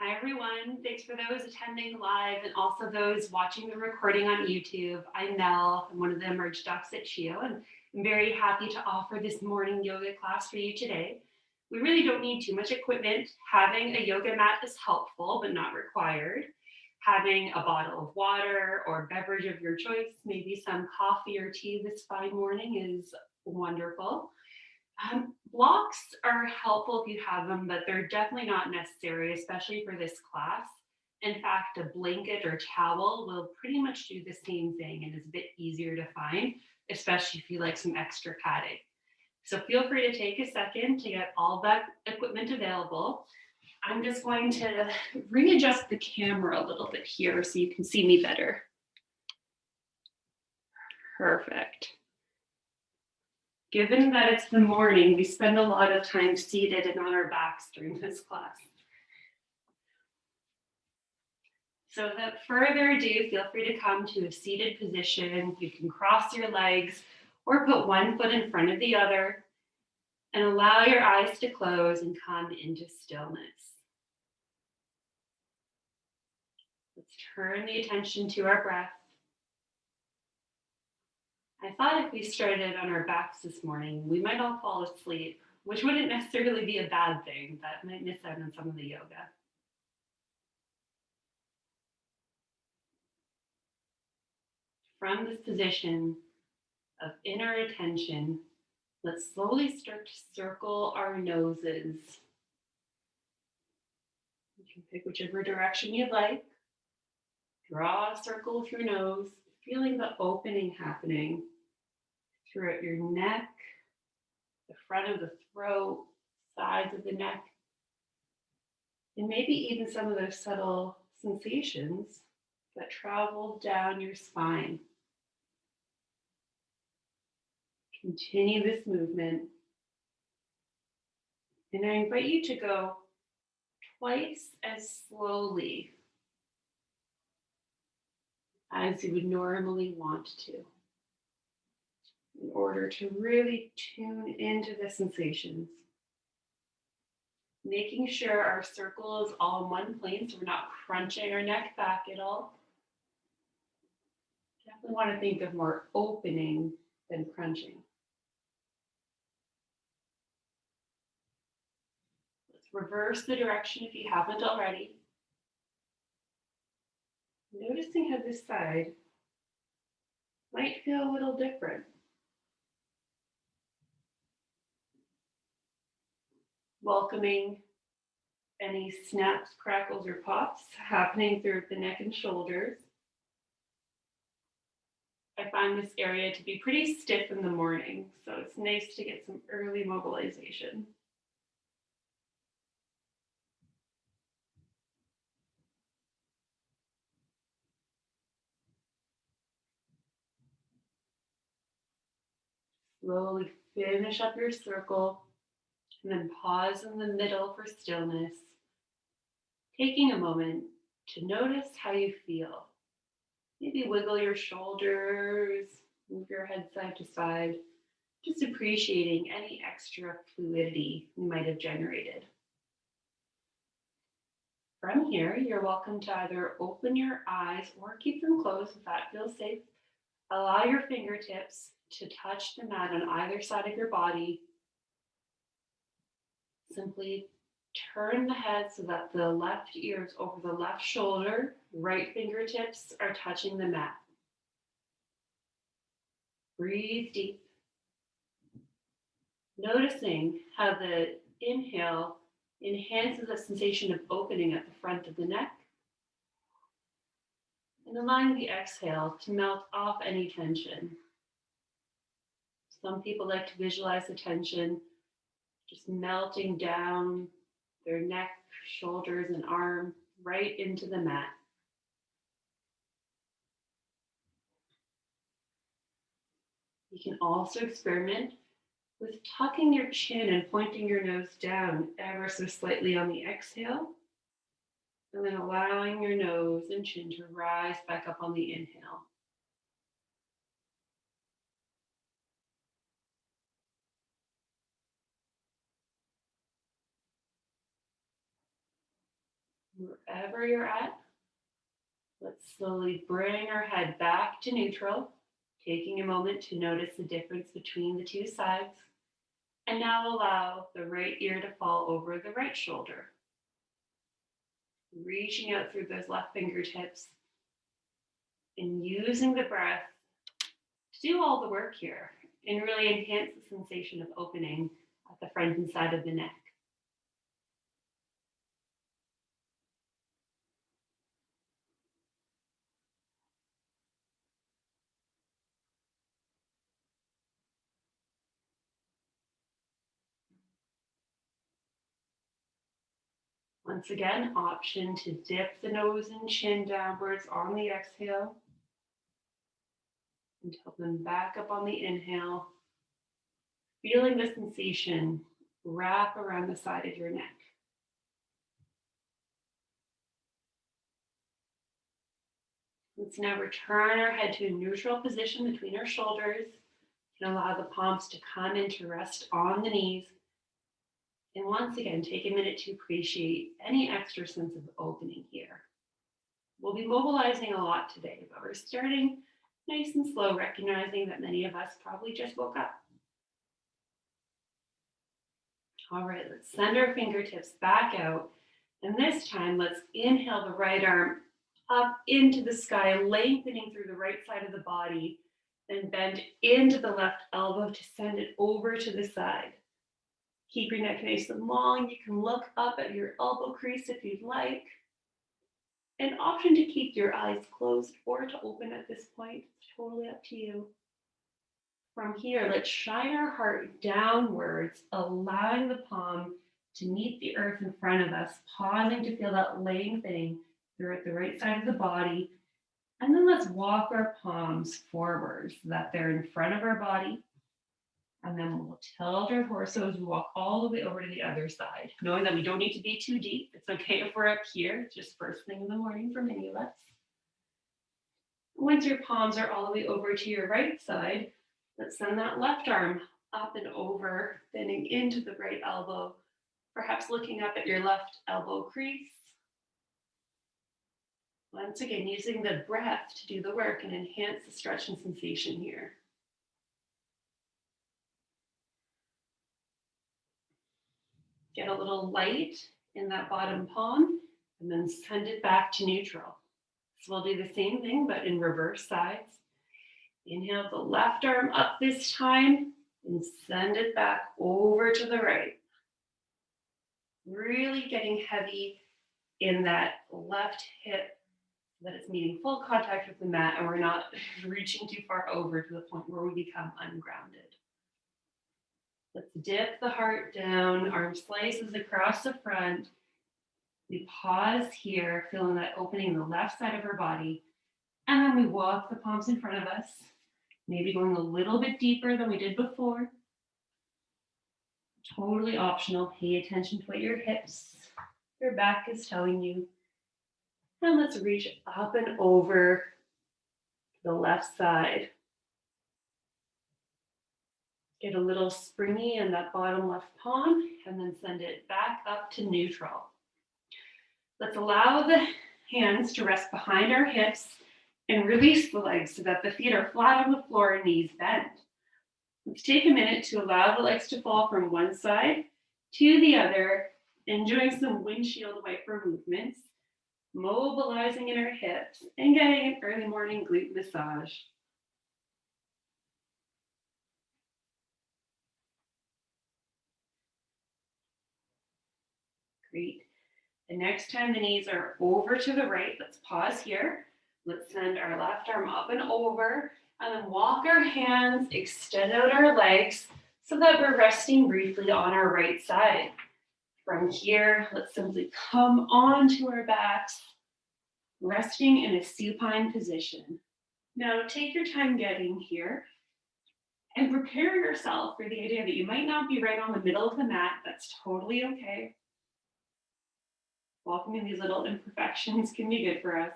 Hi, everyone. Thanks for those attending live and also those watching the recording on YouTube. I'm Nell. I'm one of the Emerge Docs at CHIO, and I'm very happy to offer this morning yoga class for you today. We really don't need too much equipment. Having a yoga mat is helpful, but not required. Having a bottle of water or beverage of your choice, maybe some coffee or tea this fine morning, is wonderful. Blocks are helpful if you have them, but they're definitely not necessary, especially for this class. In fact, a blanket or towel will pretty much do the same thing and is a bit easier to find, especially if you like some extra padding. So feel free to take a second to get all that equipment available. I'm just going to readjust the camera a little bit here so you can see me better. Perfect. Given that it's the morning, we spend a lot of time seated and on our backs during this class. So without further ado, feel free to come to a seated position. You can cross your legs or put one foot in front of the other and allow your eyes to close and come into stillness. Let's turn the attention to our breath. I thought if we started on our backs this morning, we might all fall asleep, which wouldn't necessarily be a bad thing, but might miss out on some of the yoga. From this position of inner attention, let's slowly start to circle our noses. You can pick whichever direction you'd like. Draw a circle with your nose, feeling the opening happening throughout your neck, the front of the throat, sides of the neck, and maybe even some of those subtle sensations that travel down your spine. Continue this movement. And I invite you to go twice as slowly as you would normally want to, in order to really tune into the sensations. Making sure our circle is all in one plane, so we're not crunching our neck back at all. Definitely want to think of more opening than crunching. Let's reverse the direction if you haven't already. Noticing how this side might feel a little different. Welcoming any snaps, crackles, or pops happening through the neck and shoulders. I find this area to be pretty stiff in the morning, so it's nice to get some early mobilization. Slowly finish up your circle and then pause in the middle for stillness, taking a moment to notice how you feel. Maybe wiggle your shoulders, move your head side to side, just appreciating any extra fluidity you might have generated. From here, you're welcome to either open your eyes or keep them closed if that feels safe. Allow your fingertips to touch the mat on either side of your body. Simply turn the head so that the left ear is over the left shoulder, right fingertips are touching the mat. Breathe deep. Noticing how the inhale enhances the sensation of opening at the front of the neck, and allowing the exhale to melt off any tension. Some people like to visualize the tension just melting down their neck, shoulders, and arm right into the mat. You can also experiment with tucking your chin and pointing your nose down ever so slightly on the exhale, and then allowing your nose and chin to rise back up on the inhale. Wherever you're at, let's slowly bring our head back to neutral, taking a moment to notice the difference between the two sides. And now allow the right ear to fall over the right shoulder. Reaching out through those left fingertips and using the breath to do all the work here and really enhance the sensation of opening at the front and side of the neck. Once again, option to dip the nose and chin downwards on the exhale and tilt them back up on the inhale, feeling the sensation wrap around the side of your neck. Let's now return our head to a neutral position between our shoulders and allow the palms to come into rest on the knees. And once again, take a minute to appreciate any extra sense of opening here. We'll be mobilizing a lot today, but we're starting nice and slow, recognizing that many of us probably just woke up. All right, let's send our fingertips back out. And this time, let's inhale the right arm up into the sky, lengthening through the right side of the body, then bend into the left elbow to send it over to the side. Keep your neck nice and long. You can look up at your elbow crease if you'd like. An option to keep your eyes closed or to open at this point. It's totally up to you. From here, let's shine our heart downwards, allowing the palm to meet the earth in front of us, pausing to feel that lengthening through the right side of the body. And then let's walk our palms forward so that they're in front of our body. And then we'll tilt our torso as we walk all the way over to the other side, knowing that we don't need to be too deep. It's okay if we're up here. It's just first thing in the morning for many of us. Once your palms are all the way over to your right side, let's send that left arm up and over, bending into the right elbow, perhaps looking up at your left elbow crease. Once again, using the breath to do the work and enhance the stretch and sensation here. Get a little light in that bottom palm and then send it back to neutral. So we'll do the same thing, but in reverse sides. Inhale the left arm up this time and send it back over to the right. Really getting heavy in that left hip so that it's meeting full contact with the mat and we're not reaching too far over to the point where we become ungrounded. Let's dip the heart down, arm slices across the front. We pause here, feeling that opening in the left side of our body. And then we walk the palms in front of us, maybe going a little bit deeper than we did before. Totally optional. Pay attention to what your hips, your back is telling you. And let's reach up and over the left side. Get a little springy in that bottom left palm and then send it back up to neutral. Let's allow the hands to rest behind our hips and release the legs so that the feet are flat on the floor and knees bent. Let's take a minute to allow the legs to fall from one side to the other, enjoying some windshield wiper movements, mobilizing in our hips and getting an early morning glute massage. Great. The next time the knees are over to the right, let's pause here. Let's send our left arm up and over, and then walk our hands, extend out our legs so that we're resting briefly on our right side. From here, let's simply come onto our backs, resting in a supine position. Now take your time getting here and prepare yourself for the idea that you might not be right on the middle of the mat. That's totally okay. Welcoming these little imperfections can be good for us.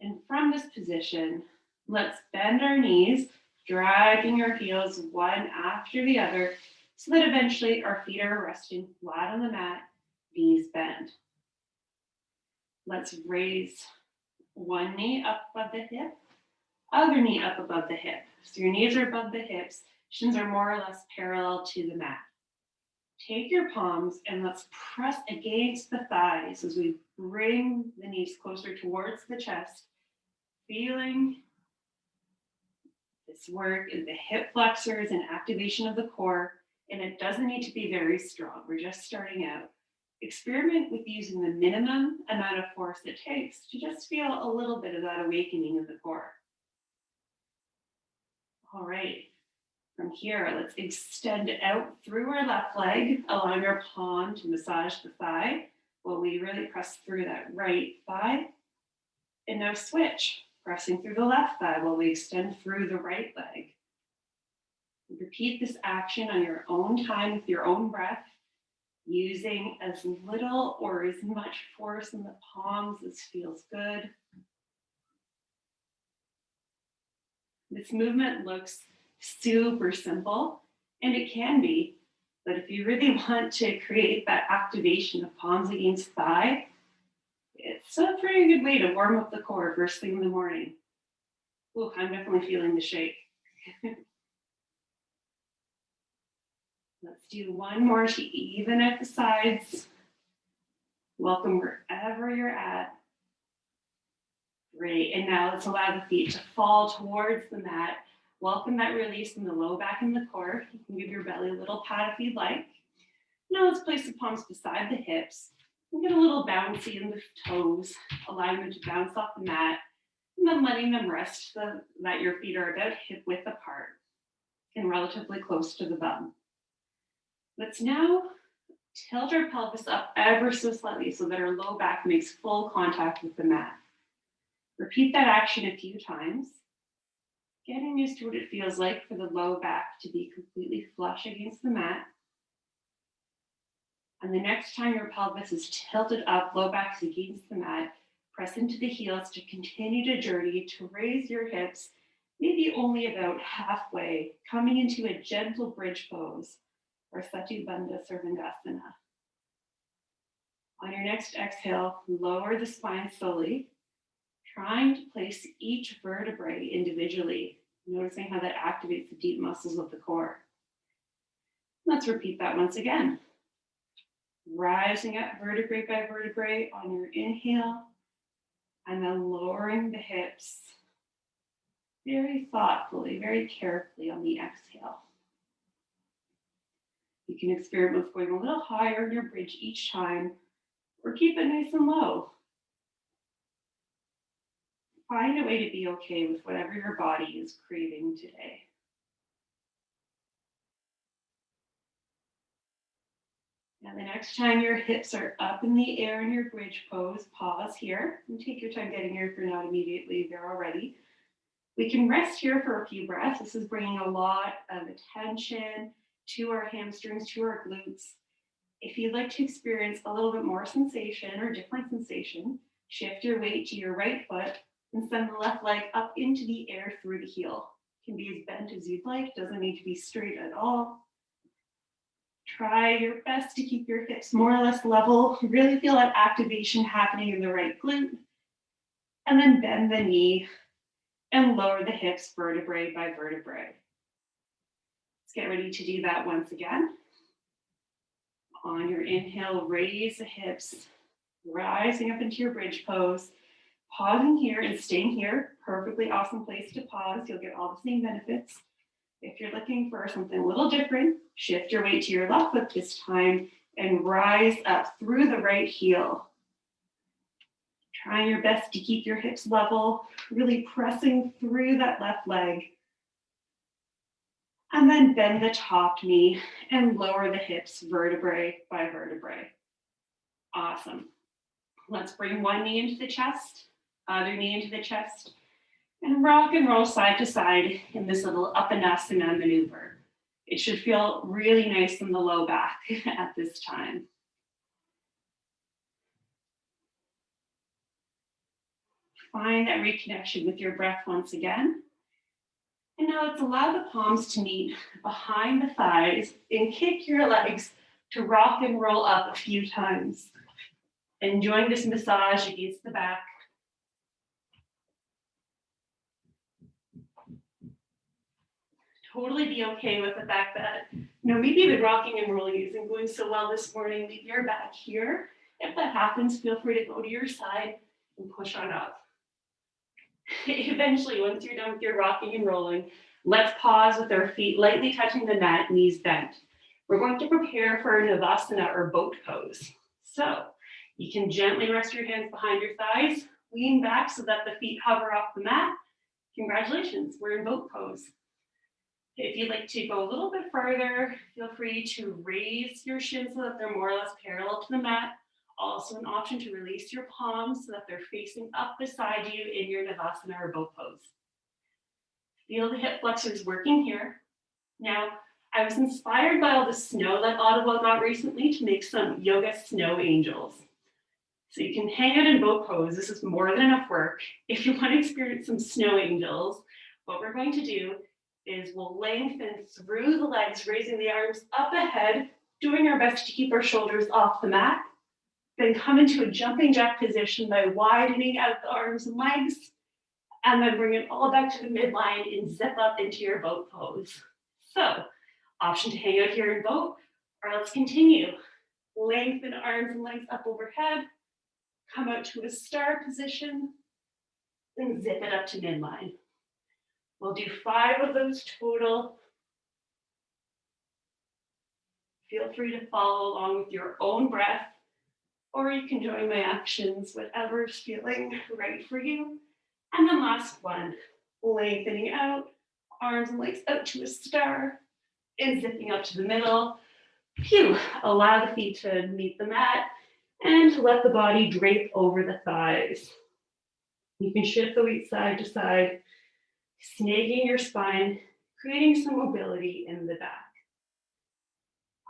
And from this position, let's bend our knees, dragging our heels one after the other so that eventually our feet are resting flat on the mat, knees bent. Let's raise one knee up above the hip, other knee up above the hip. So your knees are above the hips, shins are more or less parallel to the mat. Take your palms and let's press against the thighs as we bring the knees closer towards the chest, feeling this work in the hip flexors and activation of the core. And it doesn't need to be very strong. We're just starting out. Experiment with using the minimum amount of force it takes to just feel a little bit of that awakening in the core. All right. From here, let's extend out through our left leg, allowing our palm to massage the thigh while we really press through that right thigh. And now switch, pressing through the left thigh while we extend through the right leg. Repeat this action on your own time with your own breath, using as little or as much force in the palms as feels good. This movement looks super simple, and it can be, but if you really want to create that activation of palms against thigh, it's a pretty good way to warm up the core first thing in the morning. Oh, I'm definitely feeling the shake. Let's do one more to even out the sides. Welcome wherever you're at. Great, and now let's allow the feet to fall towards the mat. Welcome that release in the low back and the core. You can give your belly a little pat if you'd like. Now let's place the palms beside the hips and get a little bouncy in the toes, allowing them to bounce off the mat, and then letting them rest so that your feet are about hip width apart and relatively close to the bum. Let's now tilt our pelvis up ever so slightly so that our low back makes full contact with the mat. Repeat that action a few times, getting used to what it feels like for the low back to be completely flush against the mat. And the next time your pelvis is tilted up, low back is against the mat, press into the heels to continue to journey to raise your hips, maybe only about halfway, coming into a gentle bridge pose or Sati Bandha Sarvangasana. On your next exhale, lower the spine slowly, trying to place each vertebrae individually, noticing how that activates the deep muscles of the core. Let's repeat that once again. Rising up vertebrae by vertebrae on your inhale, and then lowering the hips very thoughtfully, very carefully on the exhale. You can experiment with going a little higher in your bridge each time, or keep it nice and low. Find a way to be okay with whatever your body is craving today. And the next time your hips are up in the air in your bridge pose, pause here and take your time getting here if you're not immediately there already. We can rest here for a few breaths. This is bringing a lot of attention to our hamstrings, to our glutes. If you'd like to experience a little bit more sensation or different sensation, shift your weight to your right foot and send the left leg up into the air through the heel. It can be as bent as you'd like, doesn't need to be straight at all. Try your best to keep your hips more or less level. Really feel that activation happening in the right glute. And then bend the knee and lower the hips vertebrae by vertebrae. Let's get ready to do that once again. On your inhale, raise the hips, rising up into your bridge pose. Pausing here and staying here, perfectly awesome place to pause. You'll get all the same benefits. If you're looking for something a little different, shift your weight to your left foot this time and rise up through the right heel. Trying your best to keep your hips level, really pressing through that left leg. And then bend the top knee and lower the hips vertebrae by vertebrae. Awesome. Let's bring one knee into the chest, other knee into the chest, and rock and roll side to side in this little Uttanasana maneuver. It should feel really nice in the low back at this time. Find that reconnection with your breath once again. And now let's allow the palms to meet behind the thighs and kick your legs to rock and roll up a few times. Enjoying this massage against the back. Totally be okay with the fact that, maybe the rocking and rolling isn't going so well this morning. Maybe you're back here. If that happens, feel free to go to your side and push on up. Eventually, once you're done with your rocking and rolling, let's pause with our feet lightly touching the mat, knees bent. We're going to prepare for Navasana or boat pose. So you can gently rest your hands behind your thighs, lean back so that the feet hover off the mat. Congratulations, we're in boat pose. If you'd like to go a little bit further, feel free to raise your shins so that they're more or less parallel to the mat. Also an option to release your palms so that they're facing up beside you in your Navasana or boat pose. Feel the hip flexors working here. Now, I was inspired by all the snow that Ottawa got recently to make some yoga snow angels. So you can hang out in boat pose. This is more than enough work. If you want to experience some snow angels, what we're going to do is we'll lengthen through the legs, raising the arms up ahead, doing our best to keep our shoulders off the mat. Then come into a jumping jack position by widening out the arms and legs, and then bring it all back to the midline and zip up into your boat pose. So, option to hang out here in boat, or let's continue. Lengthen arms and legs up overhead, come out to a star position, and zip it up to midline. We'll do 5 of those total. Feel free to follow along with your own breath, or you can join my actions, whatever's feeling right for you. And then last one, lengthening out, arms and legs out to a star, and zipping up to the middle. Phew, allow the feet to meet the mat, and let the body drape over the thighs. You can shift the weight side to side, snagging your spine, creating some mobility in the back.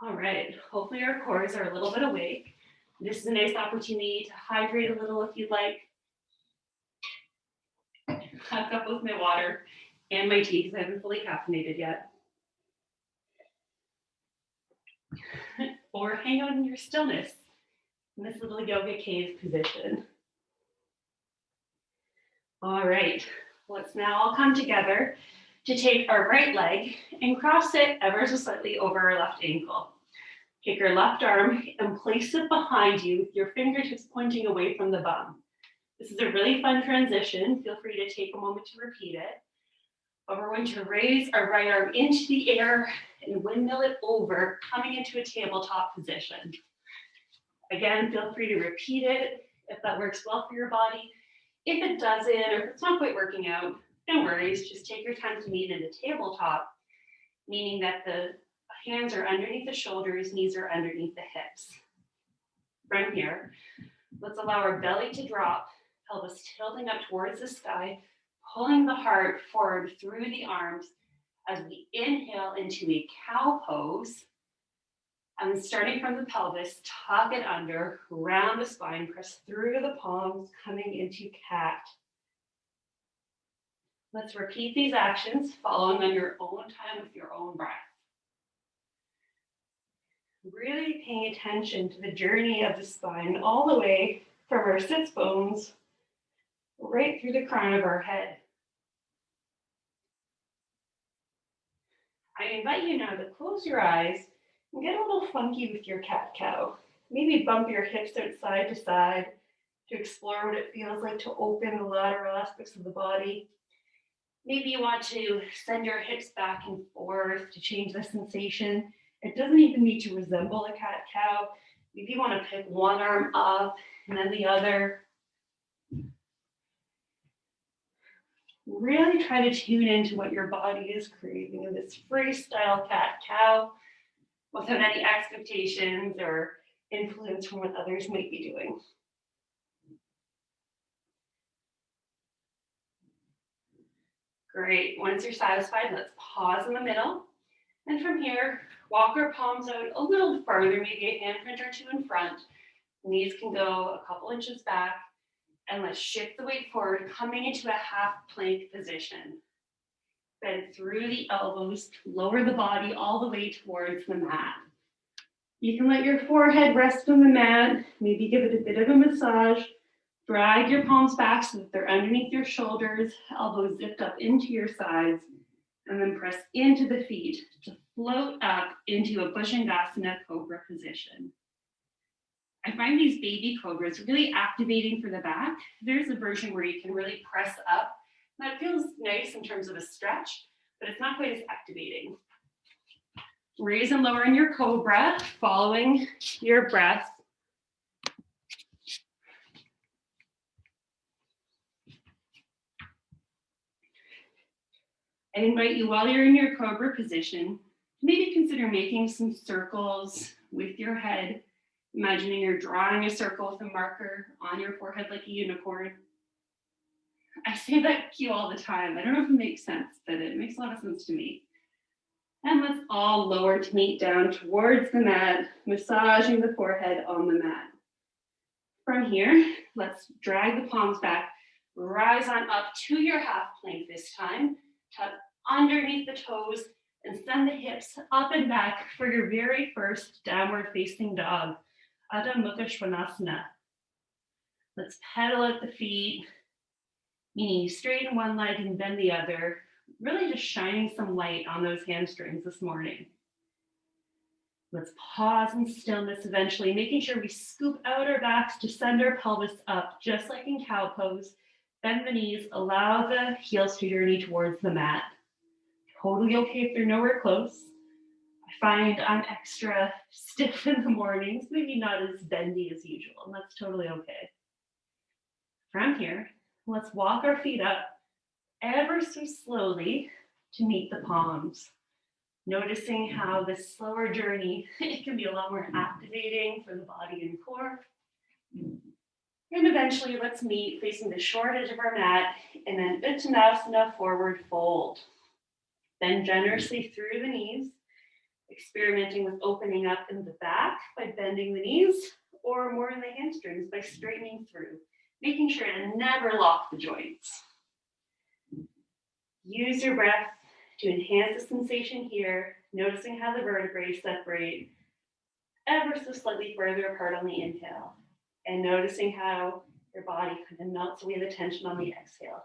All right, hopefully our cores are a little bit awake. This is a nice opportunity to hydrate a little if you'd like. I've got both my water and my tea because I haven't fully caffeinated yet. Or hang out in your stillness in this little yoga cave position. All right, let's now all come together to take our right leg and cross it ever so slightly over our left ankle. Take your left arm and place it behind you with your fingertips pointing away from the bum. This is a really fun transition. Feel free to take a moment to repeat it. But we're going to raise our right arm into the air and windmill it over, coming into a tabletop position. Again, feel free to repeat it if that works well for your body. If it doesn't, or if it's not quite working out, no worries. Just take your time to meet in the tabletop, meaning that the hands are underneath the shoulders, knees are underneath the hips. From here, let's allow our belly to drop, pelvis tilting up towards the sky, pulling the heart forward through the arms as we inhale into a cow pose. And then starting from the pelvis, tuck it under, round the spine, press through to the palms, coming into cat. Let's repeat these actions, following on your own time with your own breath. Really paying attention to the journey of the spine all the way from our sits bones right through the crown of our head. I invite you now to close your eyes and get a little funky with your cat-cow. Maybe bump your hips out side to side to explore what it feels like to open the lateral aspects of the body. Maybe you want to send your hips back and forth to change the sensation. It doesn't even need to resemble a cat-cow. Maybe you want to pick one arm up and then the other. Really try to tune into what your body is craving in this freestyle cat-cow without any expectations or influence from what others might be doing. Great. Once you're satisfied, let's pause in the middle. And from here, walk our palms out a little further, maybe a handprint or two in front. Knees can go a couple inches back. And let's shift the weight forward, coming into a half plank position. Bend through the elbows, lower the body all the way towards the mat. You can let your forehead rest on the mat, maybe give it a bit of a massage. Drag your palms back so that they're underneath your shoulders, elbows zipped up into your sides, and then press into the feet to float up into a Bhujangasana Cobra position. I find these baby cobras really activating for the back. There's a version where you can really press up. That feels nice in terms of a stretch, but it's not quite as activating. Raise and lower in your cobra, following your breath. I invite you, while you're in your cobra position, maybe consider making some circles with your head, imagining you're drawing a circle with a marker on your forehead like a unicorn. I say that cue all the time. I don't know if it makes sense, but it makes a lot of sense to me. And let's all lower to meet down towards the mat, massaging the forehead on the mat. From here, let's drag the palms back, rise on up to your half plank this time, tuck underneath the toes, and send the hips up and back for your very first downward facing dog, Adho Mukha Svanasana. Let's pedal at the feet, meaning you straighten one leg and bend the other, really just shining some light on those hamstrings this morning. Let's pause in stillness eventually, making sure we scoop out our backs to send our pelvis up, just like in cow pose. Bend the knees, allow the heels to journey towards the mat. Totally okay if they're nowhere close. I find I'm extra stiff in the mornings, maybe not as bendy as usual, and that's totally okay. From here, let's walk our feet up ever so slowly to meet the palms. Noticing how this slower journey, it can be a lot more activating for the body and core. And eventually, let's meet facing the short edge of our mat in an Uttanasana forward fold. Bend generously through the knees, experimenting with opening up in the back by bending the knees, or more in the hamstrings by straightening through, making sure to never lock the joints. Use your breath to enhance the sensation here, noticing how the vertebrae separate ever so slightly further apart on the inhale, and noticing how your body kind of melts away the tension on the exhale.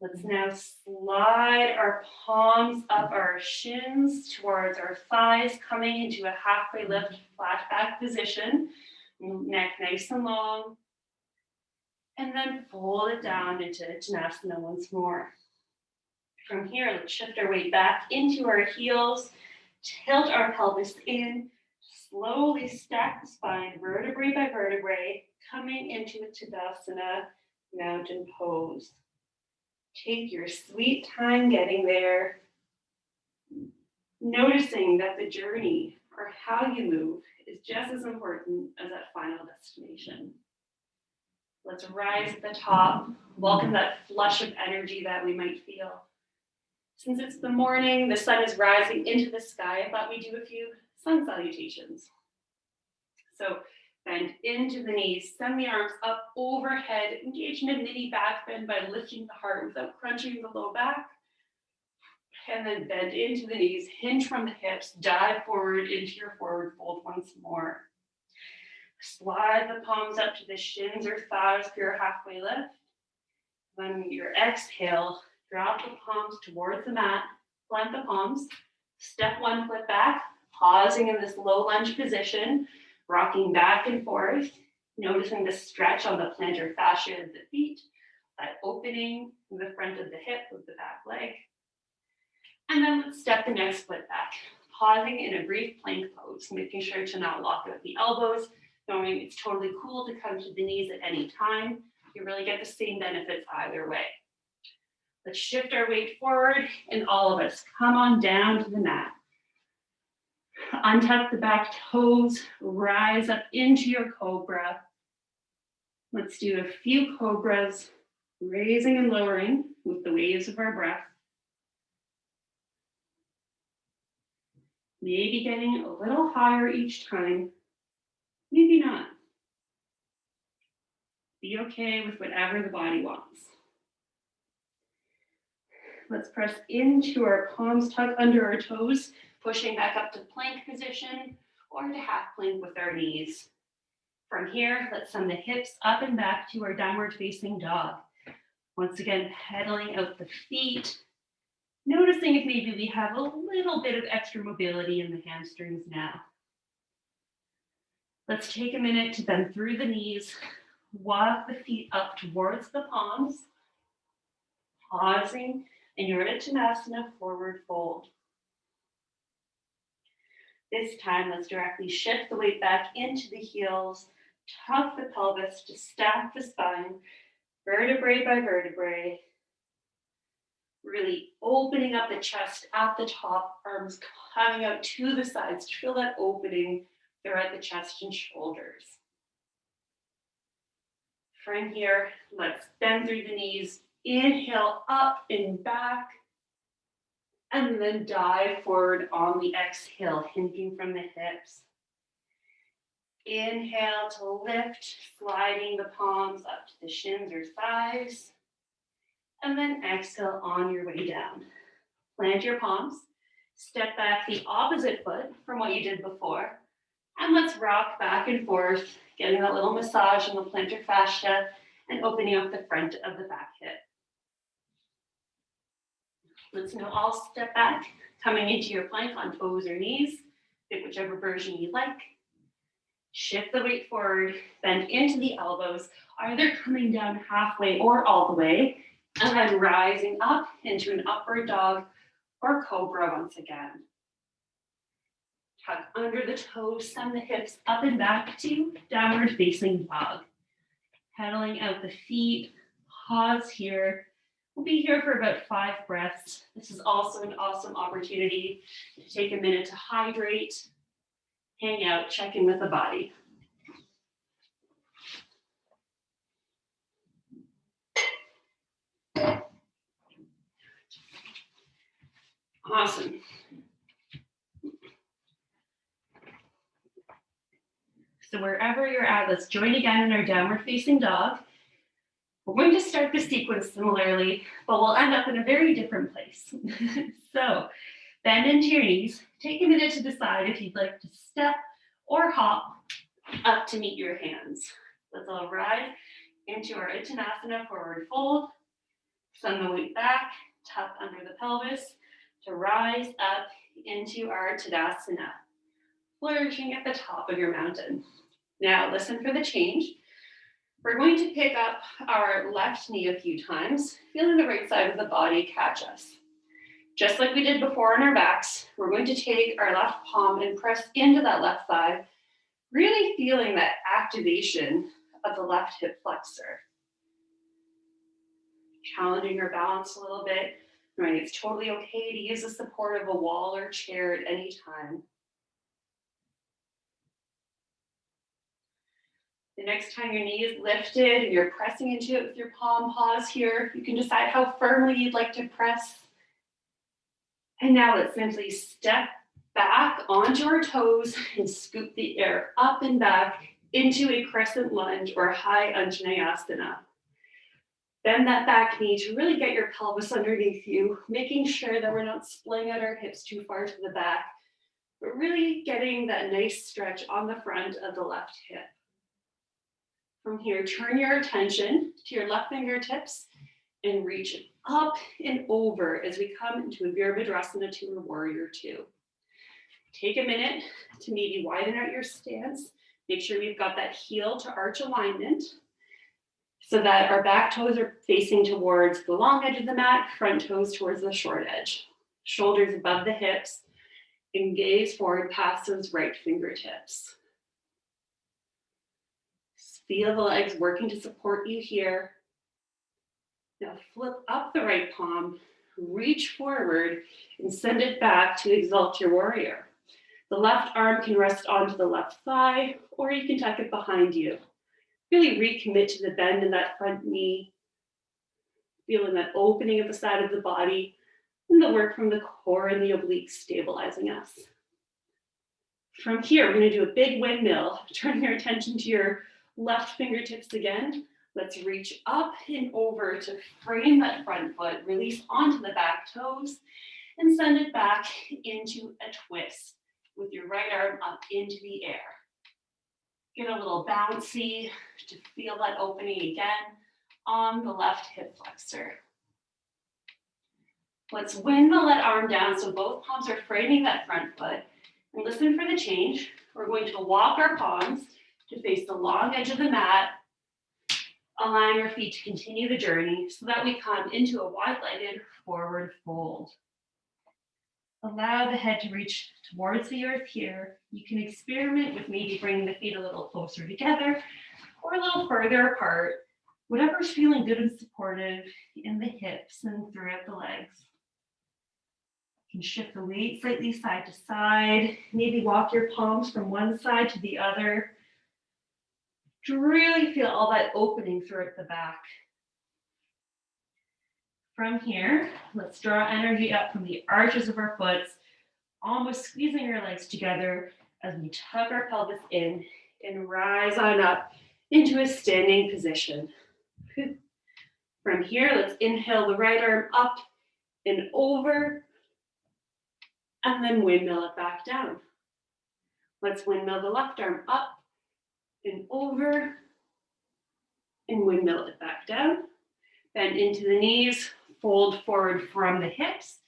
Let's now slide our palms up our shins towards our thighs, coming into a halfway lift, flat back position, neck nice and long, and then fold it down into Tanasana once more. From here, let's shift our weight back into our heels, tilt our pelvis in, slowly stack the spine, vertebrae by vertebrae, coming into a Tadasana mountain pose. Take your sweet time getting there, noticing that the journey or how you move is just as important as that final destination. Let's rise at the top, welcome that flush of energy that we might feel. Since it's the morning, the sun is rising into the sky, I thought we'd do a few sun salutations. So bend into the knees, send the arms up overhead, engage in a mini back bend by lifting the heart without crunching the low back. And then bend into the knees, hinge from the hips, dive forward into your forward fold once more. Slide the palms up to the shins or thighs for your halfway lift. Then your exhale, drop the palms towards the mat, plant the palms, step one foot back, pausing in this low lunge position, rocking back and forth, noticing the stretch on the plantar fascia of the feet, that opening in the front of the hip with the back leg. And then let's step the next foot back, pausing in a brief plank pose, making sure to not lock out the elbows, knowing it's totally cool to come to the knees at any time. You really get the same benefits either way. Let's shift our weight forward, and all of us come on down to the mat. Untuck the back toes, rise up into your cobra. Let's do a few cobras, raising and lowering with the waves of our breath. Maybe getting a little higher each time, maybe not. Be okay with whatever the body wants. Let's press into our palms, tuck under our toes, pushing back up to plank position or to half plank with our knees. From here, let's send the hips up and back to our downward facing dog. Once again, pedaling out the feet, noticing if maybe we have a little bit of extra mobility in the hamstrings now. Let's take a minute to bend through the knees, walk the feet up towards the palms, pausing in your Tanasana forward fold. This time, let's directly shift the weight back into the heels, tuck the pelvis to stack the spine, vertebrae by vertebrae, really opening up the chest at the top, arms coming out to the sides to feel that opening throughout the chest and shoulders. From here, let's bend through the knees, inhale up and back, and then dive forward on the exhale, hinging from the hips. Inhale to lift, sliding the palms up to the shins or thighs. And then exhale on your way down. Plant your palms, step back the opposite foot from what you did before, and let's rock back and forth, getting a little massage in the plantar fascia and opening up the front of the back hip. Let's now all step back, coming into your plank on toes or knees, pick whichever version you like. Shift the weight forward, bend into the elbows, either coming down halfway or all the way, and then rising up into an upward dog or cobra once again. Tuck under the toes, send the hips up and back to downward facing dog. Pedaling out the feet, pause here. We'll be here for about 5 breaths. This is also an awesome opportunity to take a minute to hydrate, hang out, check in with the body. Awesome. So wherever you're at, let's join again in our downward facing dog. We're going to start the sequence similarly, but we'll end up in a very different place. So bend into your knees. Take a minute to decide if you'd like to step or hop up to meet your hands. Let's all rise into our Tanasana forward fold. Send the weight back, tuck under the pelvis to rise up into our Tadasana, flourishing at the top of your mountain. Now listen for the change. We're going to pick up our left knee a few times, feeling the right side of the body catch us. Just like we did before on our backs, we're going to take our left palm and press into that left thigh, really feeling that activation of the left hip flexor. Challenging our balance a little bit, knowing it's totally okay to use the support of a wall or chair at any time. The next time your knee is lifted and you're pressing into it with your palm, pause here. You can decide how firmly you'd like to press. And now let's simply step back onto our toes and scoop the air up and back into a crescent lunge or high Anjaneyasana. Bend that back knee to really get your pelvis underneath you, making sure that we're not splaying out our hips too far to the back, but really getting that nice stretch on the front of the left hip. From here, turn your attention to your left fingertips and reach up and over as we come into a Virabhadrasana to a warrior 2. Take a minute to maybe widen out your stance. Make sure we've got that heel to arch alignment so that our back toes are facing towards the long edge of the mat, front toes towards the short edge. Shoulders above the hips and gaze forward past those right fingertips. Feel the legs working to support you here. Now flip up the right palm, reach forward, and send it back to exalt your warrior. The left arm can rest onto the left thigh, or you can tuck it behind you. Really recommit to the bend in that front knee, feeling that opening of the side of the body, and the work from the core and the obliques stabilizing us. From here, we're going to do a big windmill, turning your attention to your left fingertips again. Let's reach up and over to frame that front foot, release onto the back toes, and send it back into a twist with your right arm up into the air. Get a little bouncy to feel that opening again on the left hip flexor. Let's windmill that arm down so both palms are framing that front foot. And listen for the change. We're going to walk our palms to face the long edge of the mat, allowing our feet to continue the journey so that we come into a wide-legged forward fold. Allow the head to reach towards the earth here. You can experiment with maybe bringing the feet a little closer together or a little further apart, whatever's feeling good and supportive in the hips and throughout the legs. You can shift the weight slightly side to side, maybe walk your palms from one side to the other to really feel all that opening throughout the back. From here, let's draw energy up from the arches of our foot, almost squeezing our legs together as we tuck our pelvis in and rise on up into a standing position. From here, let's inhale the right arm up and over, and then windmill it back down. Let's windmill the left arm up and over, and windmill it back down. Bend into the knees, fold forward from the hips.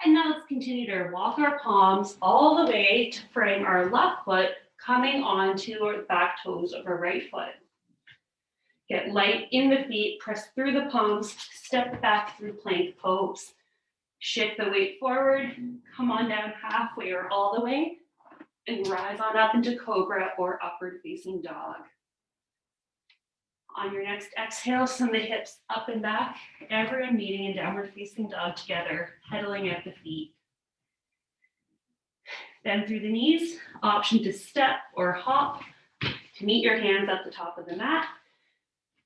And now let's continue to walk our palms all the way to frame our left foot, coming onto our back toes of our right foot. Get light in the feet, press through the palms, step back through plank pose. Shift the weight forward, come on down halfway or all the way, and rise on up into cobra or upward facing dog. On your next exhale, send the hips up and back, everyone meeting in downward facing dog together, pedaling out the feet. Bend through the knees, option to step or hop to meet your hands at the top of the mat.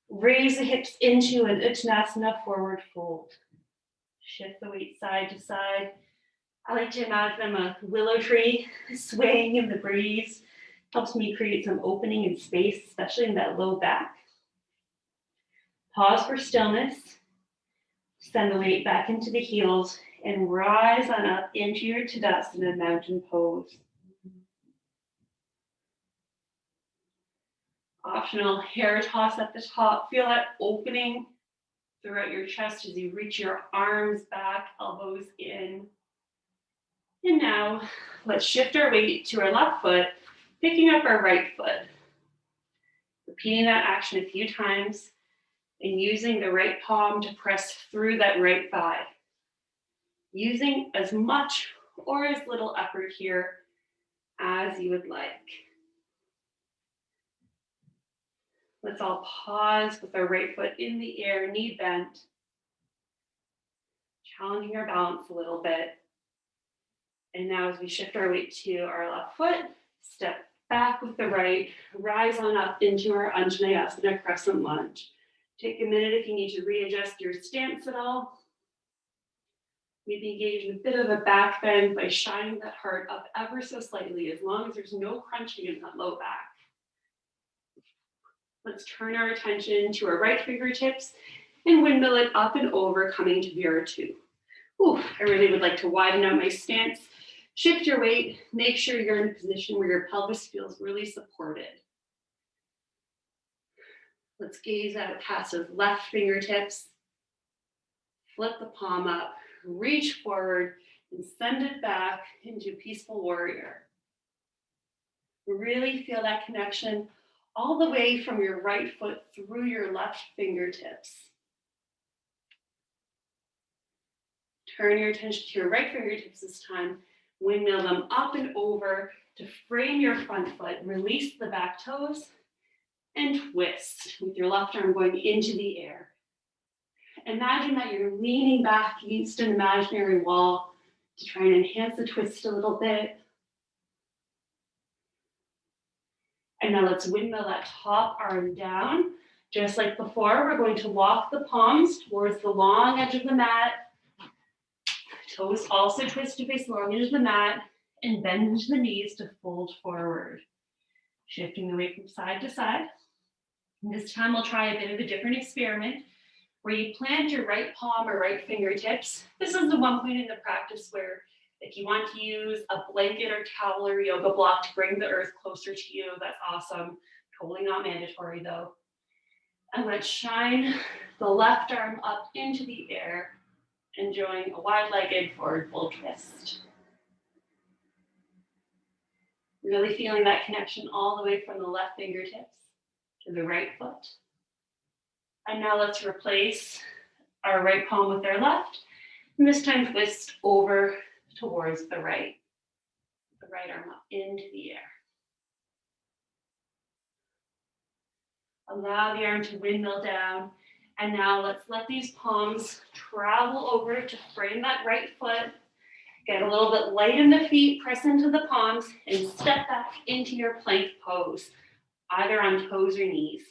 Raise the hips into an Uttanasana forward fold. Shift the weight side to side. I like to imagine a willow tree swaying in the breeze. Helps me create some opening and space, especially in that low back. Pause for stillness. Send the weight back into the heels and rise on up into your Tanasana mountain pose. Optional hair toss at the top. Feel that opening throughout your chest as you reach your arms back, elbows in. And now let's shift our weight to our left foot, picking up our right foot. Repeating that action a few times and using the right palm to press through that right thigh. Using as much or as little effort here as you would like. Let's all pause with our right foot in the air, knee bent. Challenging our balance a little bit. And now as we shift our weight to our left foot, step back with the right, rise on up into our Untitled Crescent Lunge. Take a minute if you need to readjust your stance at all. Maybe engage in a bit of a back bend by shining that heart up ever so slightly, as long as there's no crunching in that low back. Let's turn our attention to our right fingertips and windmill it up and over, coming to Virabhadrasana. I really would like to widen out my stance. Shift your weight, make sure you're in a position where your pelvis feels really supported. Let's gaze out past those left fingertips. Flip the palm up, reach forward, and send it back into peaceful warrior. Really feel that connection all the way from your right foot through your left fingertips. Turn your attention to your right fingertips this time. Windmill them up and over to frame your front foot. Release the back toes and twist with your left arm going into the air. Imagine that you're leaning back against an imaginary wall to try and enhance the twist a little bit. And now let's windmill that top arm down. Just like before, we're going to walk the palms towards the long edge of the mat. Toes also twist to face the long edge of the mat and bend into the knees to fold forward. Shifting the weight from side to side. And this time we'll try a bit of a different experiment. where you plant your right palm or right fingertips. This is the one point in the practice where if you want to use a blanket or towel or yoga block to bring the earth closer to you, that's awesome. Totally not mandatory though. And let's shine the left arm up into the air, enjoying a wide-legged forward fold twist. Really feeling that connection all the way from the left fingertips to the right foot. And now let's replace our right palm with our left. And this time twist over towards the right arm up into the air. Allow the arm to windmill down. And now let's let these palms travel over to frame that right foot. Get a little bit light in the feet, press into the palms, and step back into your plank pose, either on toes or knees.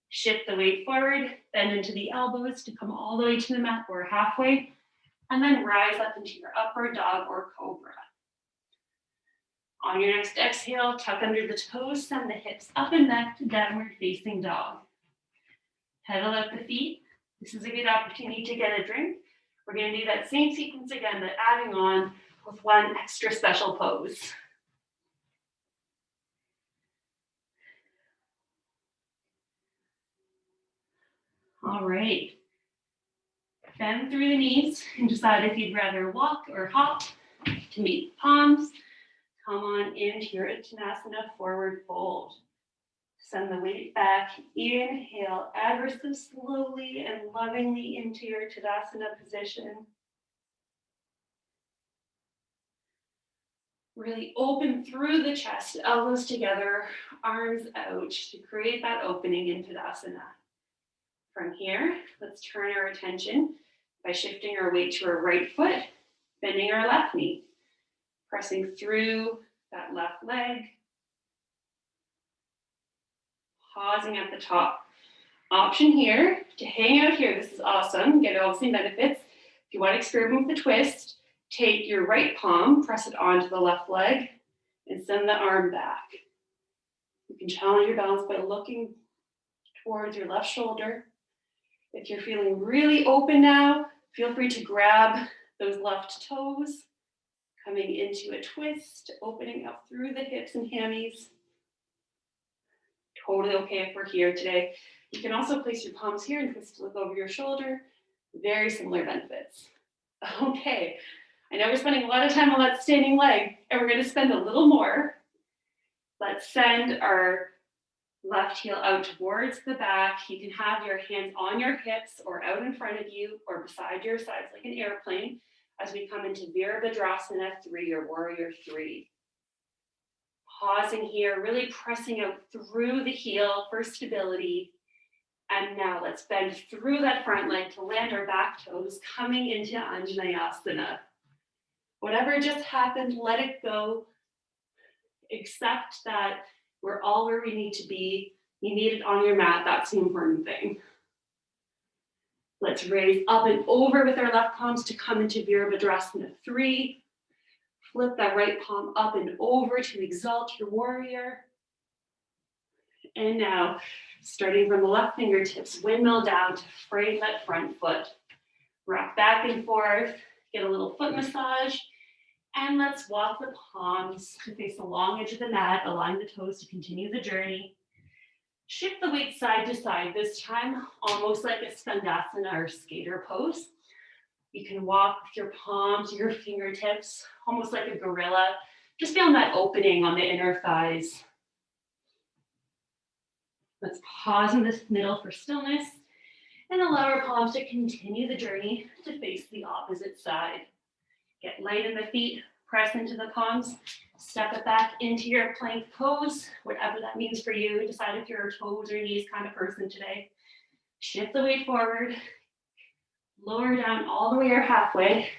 Shift the weight forward, bend into the elbows to come all the way to the mat or halfway, and then rise up into your upward dog or cobra. On your next exhale, tuck under the toes, send the hips up and back to downward facing dog. Pedal out the feet. This is a good opportunity to get a drink. We're going to do that same sequence again, but adding on with one extra special pose. All right. Bend through the knees and decide if you'd rather walk or hop to meet the palms. Come on into your Tanasana forward fold. Send the weight back. Inhale ever so slowly and lovingly into your Tadasana position. Really open through the chest, elbows together, arms out to create that opening in Tadasana. From here, let's turn our attention by shifting our weight to our right foot, bending our left knee, pressing through that left leg, pausing at the top. Option here to hang out here. This is awesome. Get all the same benefits. If you want to experiment with the twist, take your right palm, press it onto the left leg, and send the arm back. You can challenge your balance by looking towards your left shoulder. If you're feeling really open now, feel free to grab those left toes, coming into a twist, opening up through the hips and hammies. Totally okay if we're here today. You can also place your palms here and twist to look over your shoulder. Very similar benefits. Okay, I know we're spending a lot of time on that standing leg, and we're going to spend a little more. Let's send our left heel out towards the back. You can have your hands on your hips or out in front of you or beside your sides like an airplane as we come into Virabhadrasana 3 or Warrior 3. Pausing here, really pressing out through the heel for stability. And now let's bend through that front leg to land our back toes, coming into Anjaneyasana. Whatever just happened, let it go. Accept that we're all where we need to be. You need it on your mat. That's the important thing. Let's raise up and over with our left palms to come into Virabhadrasana 3. Flip that right palm up and over to exalt your warrior. And now, starting from the left fingertips, windmill down to frame that front foot. Rock back and forth, get a little foot massage. And let's walk the palms to face the long edge of the mat, align the toes to continue the journey. Shift the weight side to side, this time almost like a skandasana or skater pose. You can walk with your palms, your fingertips, almost like a gorilla. Just feel that opening on the inner thighs. Let's pause in this middle for stillness and allow our palms to continue the journey to face the opposite side. Get light in the feet, press into the palms, step it back into your plank pose, whatever that means for you. Decide if you're a toes or knees kind of person today. Shift the weight forward, lower down all the way or halfway,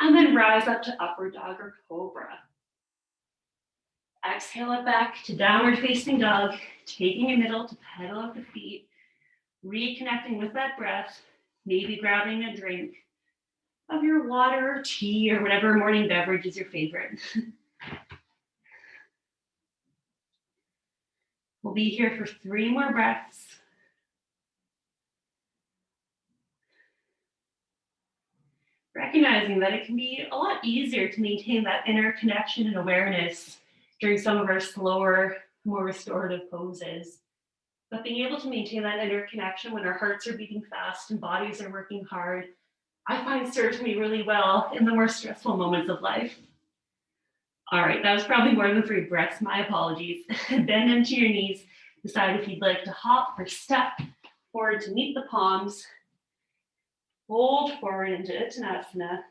and then rise up to upward dog or cobra. Exhale it back to downward facing dog, taking a middle to pedal out the feet, reconnecting with that breath, maybe grabbing a drink of your water or tea or whatever morning beverage is your favorite. We'll be here for 3 more breaths. realizing that it can be a lot easier to maintain that inner connection and awareness during some of our slower, more restorative poses. But being able to maintain that inner connection when our hearts are beating fast and bodies are working hard, I find serves me really well in the more stressful moments of life. All right, that was probably more than 3 breaths. My apologies. Bend into your knees. Decide if you'd like to hop or step forward to meet the palms. Fold forward into Tanasana.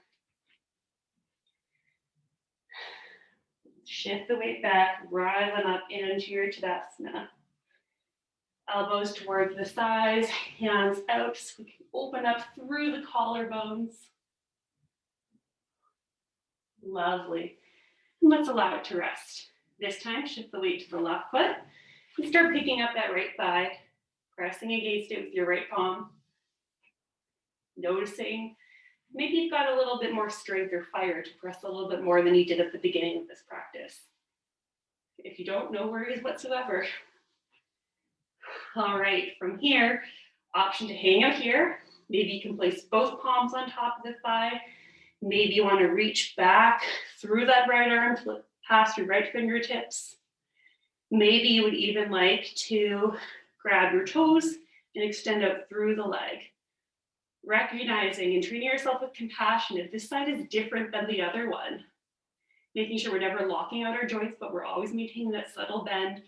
Shift the weight back, rise on up into your Tadasana. Elbows towards the thighs, hands out so we can open up through the collarbones. Lovely. And let's allow it to rest. This time, shift the weight to the left foot and start picking up that right thigh, pressing against it with your right palm. Noticing maybe you've got a little bit more strength or fire to press a little bit more than you did at the beginning of this practice. If you don't, no worries whatsoever. All right, from here, option to hang out here. Maybe you can place both palms on top of the thigh. Maybe you want to reach back through that right arm to past your right fingertips. Maybe you would even like to grab your toes and extend out through the leg. Recognizing and treating yourself with compassion if this side is different than the other one. Making sure we're never locking out our joints, but we're always maintaining that subtle bend.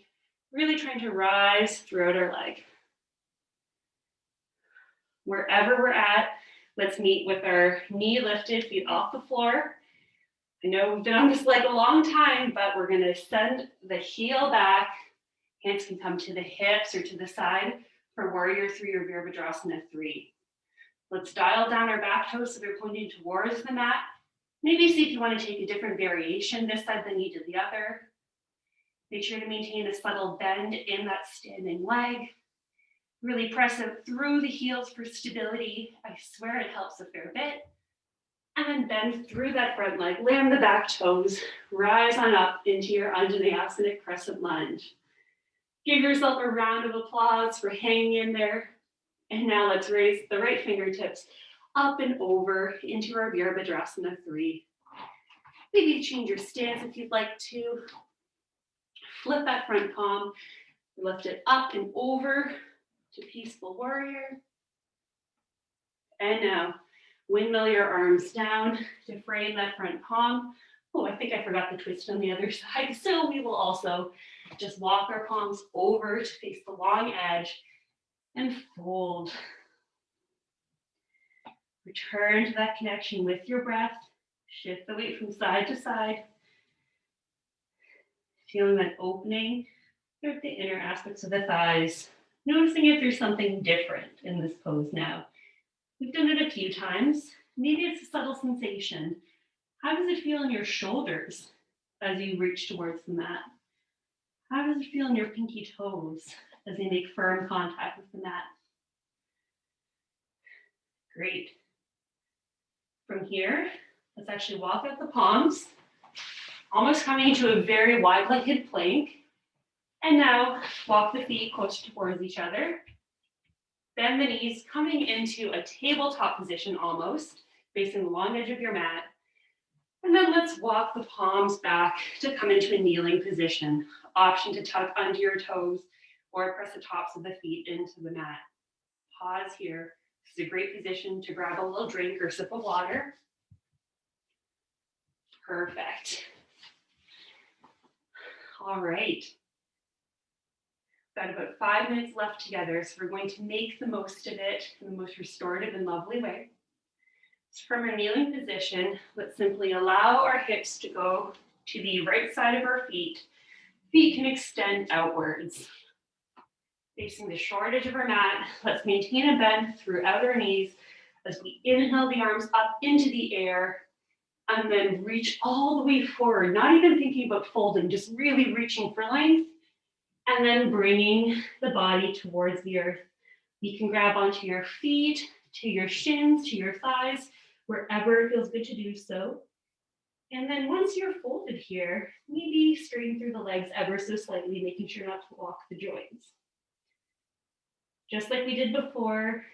Really trying to rise throughout our leg. Wherever we're at, let's meet with our knee lifted, feet off the floor. I know we've been on this leg a long time, but we're going to send the heel back. Hands can come to the hips or to the side for Warrior 3 or Virabhadrasana 3. Let's dial down our back toes so they're pointing towards the mat. Maybe see if you want to take a different variation this side than you did the other. Make sure to maintain a subtle bend in that standing leg. Really press it through the heels for stability. I swear it helps a fair bit. And then bend through that front leg, land the back toes, rise on up into your Untitled Crescent Lunge. Give yourself a round of applause for hanging in there. And now let's raise the right fingertips up and over into our Virabhadrasana 3. Maybe change your stance if you'd like to. Flip that front palm, lift it up and over to Peaceful Warrior. And now, windmill your arms down to frame that front palm. Oh, I think I forgot the twist on the other side. So we will also just walk our palms over to face the long edge and fold. Return to that connection with your breath. Shift the weight from side to side. Feeling that opening through the inner aspects of the thighs. Noticing if there's something different in this pose now. We've done it a few times. Maybe it's a subtle sensation. How does it feel in your shoulders as you reach towards the mat? How does it feel in your pinky toes as they make firm contact with the mat? Great. From here, let's actually walk out the palms, almost coming into a very wide-legged plank. And now walk the feet close towards each other. Bend the knees, coming into a tabletop position almost, facing the long edge of your mat. And then let's walk the palms back to come into a kneeling position. Option to tuck under your toes or press the tops of the feet into the mat. Pause here. This is a great position to grab a little drink or sip of water. Perfect. All right. Got about 5 minutes left together, so we're going to make the most of it in the most restorative and lovely way. So from our kneeling position, let's simply allow our hips to go to the right side of our feet. Feet can extend outwards. Facing the short edge of our mat, let's maintain a bend throughout our knees as we inhale the arms up into the air and then reach all the way forward, not even thinking about folding, just really reaching for length and then bringing the body towards the earth. You can grab onto your feet, to your shins, to your thighs, wherever it feels good to do so. And then once you're folded here, maybe straighten through the legs ever so slightly, making sure not to lock the joints. Just like we did before,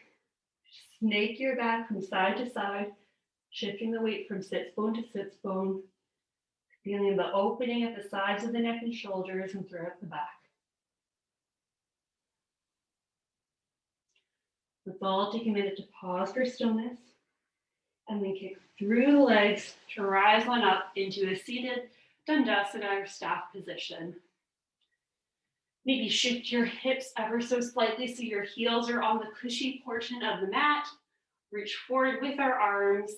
snake your back from side to side, Shifting the weight from sits bone to sits bone, feeling the opening at the sides of the neck and shoulders and throughout the back. Let's all take a minute to pause for stillness and then kick through the legs to rise on up into a seated Dandasana or staff position. Maybe shift your hips ever so slightly so your heels are on the cushy portion of the mat. Reach forward with our arms.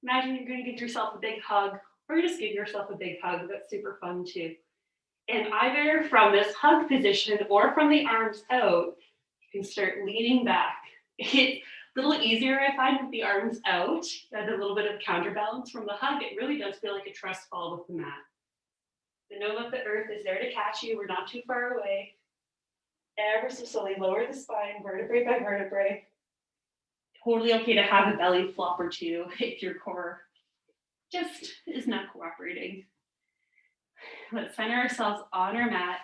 Imagine you're going to give yourself a big hug, or just give yourself a big hug. That's super fun too. And either from this hug position or from the arms out, you can start leaning back. It's a little easier, I find, with the arms out. Add a little bit of counterbalance from the hug. It really does feel like a trust fall with the mat. But know that the earth is there to catch you. We're not too far away. Ever so slowly lower the spine, vertebrae by vertebrae. Totally okay to have a belly flop or two if your core just is not cooperating. Let's center ourselves on our mat.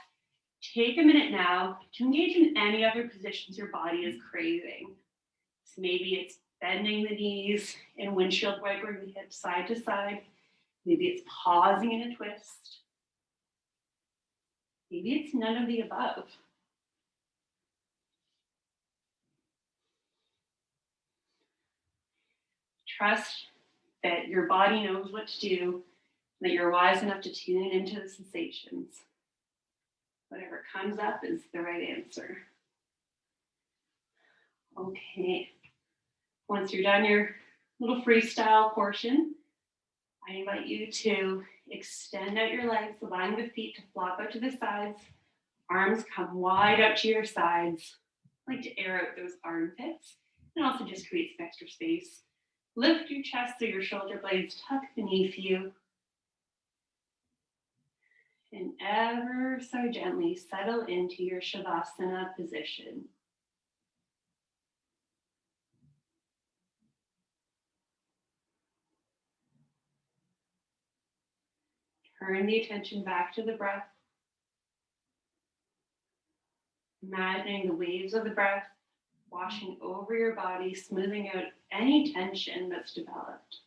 Take a minute now to engage in any other positions your body is craving. So maybe it's bending the knees and windshield wipering the hips side to side. Maybe it's pausing in a twist. Maybe it's none of the above. Trust that your body knows what to do, that you're wise enough to tune into the sensations. Whatever comes up is the right answer. Okay. Once you're done your little freestyle portion, I invite you to extend out your legs, allowing the feet to flop out to the sides. Arms come wide out to your sides. I like to air out those armpits and also just create some extra space. Lift your chest so your shoulder blades tuck beneath you. And ever so gently settle into your Shavasana position. Turn the attention back to the breath. Imagining the waves of the breath washing over your body, smoothing out any tension that's developed.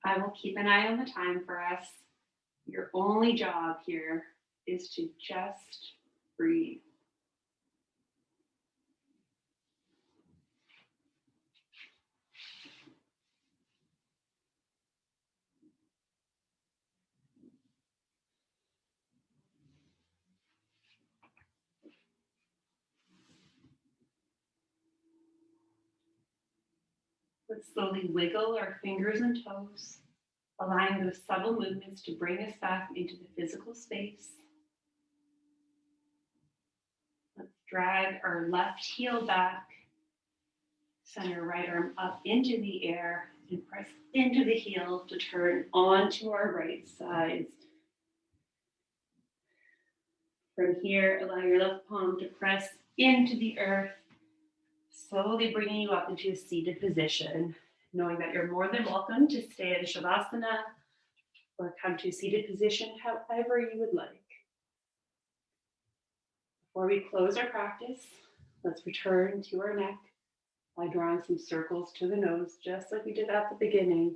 I will keep an eye on the time for us. Your only job here is to just breathe. Let's slowly wiggle our fingers and toes, allowing those subtle movements to bring us back into the physical space. Let's drag our left heel back, center right arm up into the air, and press into the heel to turn onto our right side. From here, allow your left palm to press into the earth, slowly bringing you up into a seated position, knowing that you're more than welcome to stay in Shavasana or come to a seated position however you would like. Before we close our practice, let's return to our neck by drawing some circles to the nose, just like we did at the beginning.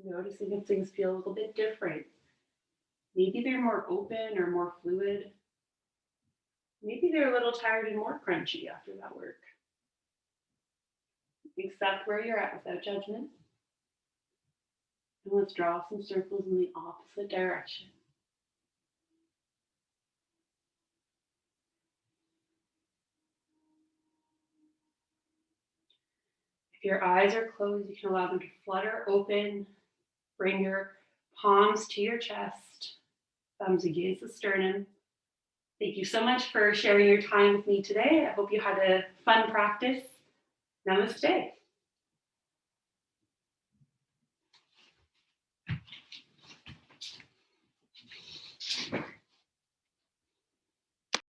Noticing if things feel a little bit different. Maybe they're more open or more fluid. Maybe they're a little tired and more crunchy after that work. Accept where you're at without judgment. And let's draw some circles in the opposite direction. If your eyes are closed, you can allow them to flutter open. Bring your palms to your chest, thumbs against the sternum. Thank you so much for sharing your time with me today. I hope you had a fun practice. Namaste.